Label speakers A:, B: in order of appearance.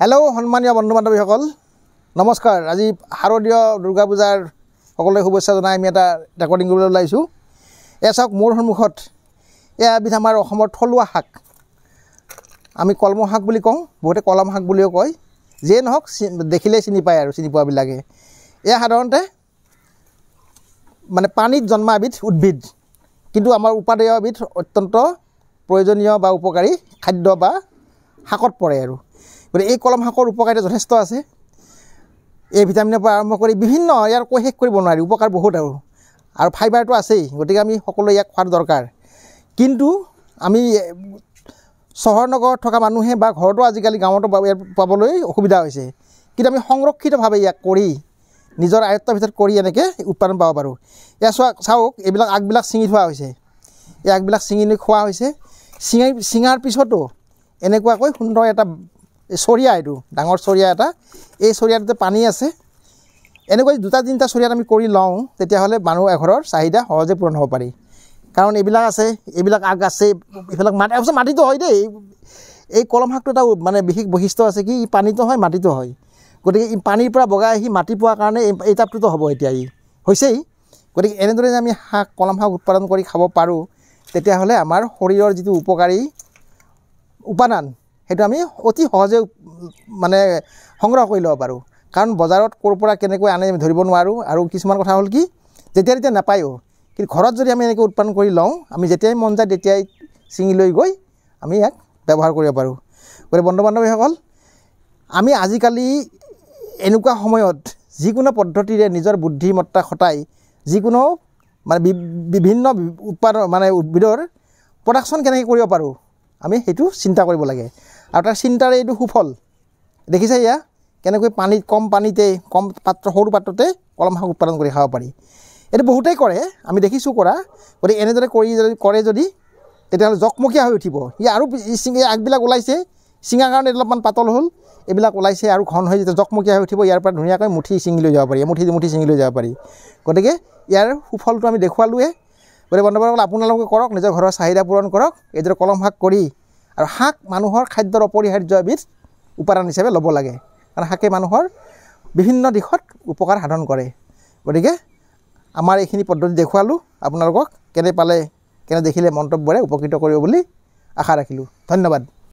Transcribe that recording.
A: Hello सम्मानीय बंधु बान्धवीসকল नमस्कार। আজি শাৰদীয় দুৰ্গা পূজাৰ সকলোকে শুভেচ্ছা জনাই আমি এটা ৰেকৰ্ডিং কৰিবলৈ ওলাইছোঁ। এয়া চাওক মোৰ সন্মুখত এয়া এবিধ আমাৰ অসমৰ থলুৱা শাক, আমি কলম শাক বুলি কওঁ, বহুতে কলম শাক বুলিও কয়। যিয়ে নহওক দেখিলে চিনি পায় আৰু চিনি পোৱাবিলাকে। এয়া সাধাৰণতে মানে পানীত জন্মা এবিধ উদ্ভিদ, কিন্তু আমাৰ উপাদেয় এবিধ অত্যন্ত প্ৰয়োজনীয় বা উপকাৰী খাদ্য বা শাকত পৰে আৰু। গতিকে এই কলম শাকৰ উপকাৰিতা যথেষ্ট আছে। এই ভিটামিনৰ পৰা আৰম্ভ কৰি বিভিন্ন ইয়াৰ কৈ শেষ কৰিব নোৱাৰি, উপকাৰ বহুত আৰু ফাইবাৰটো আছেই। গতিকে আমি সকলোৱে ইয়াক খোৱাৰ দৰকাৰ। কিন্তু আমি চহৰ নগৰত থকা মানুহে বা ঘৰতো আজিকালি গাঁৱতো পাবলৈ অসুবিধা হৈছে, কিন্তু আমি সংৰক্ষিতভাৱে ইয়াক কৰি নিজৰ আয়ত্তৰ ভিতৰত কৰি এনেকৈ উৎপাদন পাব পাৰোঁ। এয়া চাওক এইবিলাক আগবিলাক ছিঙি থোৱা হৈছে, এই আগবিলাক ছিঙি খোৱা হৈছে। ছিঙাৰ পিছতো এনেকুৱাকৈ সুন্দৰ এটা চৰিয়া, এইটো ডাঙৰ চৰিয়া এটা, এই চৰিয়াটোতে পানী আছে। এনেকৈ 2-3টা চৰিয়াত আমি কৰি লওঁ, তেতিয়াহ'লে মানুহ এঘৰৰ চাহিদা সহজে পূৰণ হ'ব পাৰি। কাৰণ এইবিলাক আছে, এইবিলাক আগ আছে, এইবিলাক মাটিতো হয় দেই। এই কলম শাকটো এটা মানে বিশেষ বৈশিষ্ট্য আছে কি, ই পানীতো হয় মাটিতো হয়। গতিকে ই পানীৰ পৰা বগাই আহি মাটি পোৱাৰ কাৰণে এই টাপটোতো হ'ব, এতিয়া ই হৈছেই। গতিকে এনেদৰে যে আমি কলম শাক উৎপাদন কৰি খাব পাৰোঁ, তেতিয়াহ'লে আমাৰ শৰীৰৰ যিটো উপকাৰী উপাদান সেইটো আমি অতি সহজে মানে সংগ্ৰহ কৰি ল'ব পাৰোঁ। কাৰণ বজাৰত ক'ৰ পৰা কেনেকৈ আনে ধৰিব নোৱাৰোঁ। আৰু কিছুমান কথা হ'ল কি, যেতিয়া তেতিয়া নাপায়ো। কিন্তু ঘৰত যদি আমি এনেকৈ উৎপাদন কৰি লওঁ, আমি যেতিয়াই মন যায় তেতিয়াই ছিঙি লৈ গৈ আমি ইয়াক ব্যৱহাৰ কৰিব পাৰোঁ। গতিকে বন্ধু বান্ধৱীসকল, আমি আজিকালি এনেকুৱা সময়ত যিকোনো পদ্ধতিৰে নিজৰ বুদ্ধিমত্তা খটাই যিকোনো মানে বিভিন্ন উদ্ভিদৰ প্ৰডাকশ্যন কেনেকৈ কৰিব পাৰোঁ, আমি সেইটো চিন্তা কৰিব লাগে। আৰু তাৰ চিন্তাৰে এইটো সুফল দেখিছে। এয়া কেনেকৈ কম পানীতে কম সৰু পাত্ৰতে কলম শাক উৎপাদন কৰি খাব পাৰি। এইটো বহুতেই কৰে, আমি দেখিছোঁ কৰা। গতিকে এনেদৰে কৰে যদি তেতিয়াহ'লে জকমকীয়া হৈ উঠিব। আৰু আগবিলাক ওলাইছে, ছিঙাৰ কাৰণে অলপমান পাতল হ'ল, এইবিলাক ওলাইছে আৰু ঘন হৈ যেতিয়া জকমকীয়া হৈ উঠিব, ইয়াৰ পৰা ধুনীয়াকৈ মুঠি ছিঙি লৈ যাব পাৰি, মুঠি ছিঙি লৈ যাব পাৰি। গতিকে ইয়াৰ সুফলটো আমি দেখুৱালোৱে। গতিকে বন্ধুসকল, আপোনালোকে কৰক, নিজৰ ঘৰৰ চাহিদা পূৰণ কৰক এইদৰে কলম শাক কৰি। আৰু শাক মানুহৰ খাদ্যৰ অপৰিহাৰ্য এবিধ উপাদান হিচাপে ল'ব লাগে, কাৰণ শাকে মানুহৰ বিভিন্ন দিশত উপকাৰ সাধন কৰে। গতিকে আমাৰ এইখিনি পদ্ধতি দেখুৱালোঁ, আপোনালোকক কেনে দেখিলে মন্তব্যৰে উপকৃত কৰিব বুলি আশা ৰাখিলোঁ। ধন্যবাদ।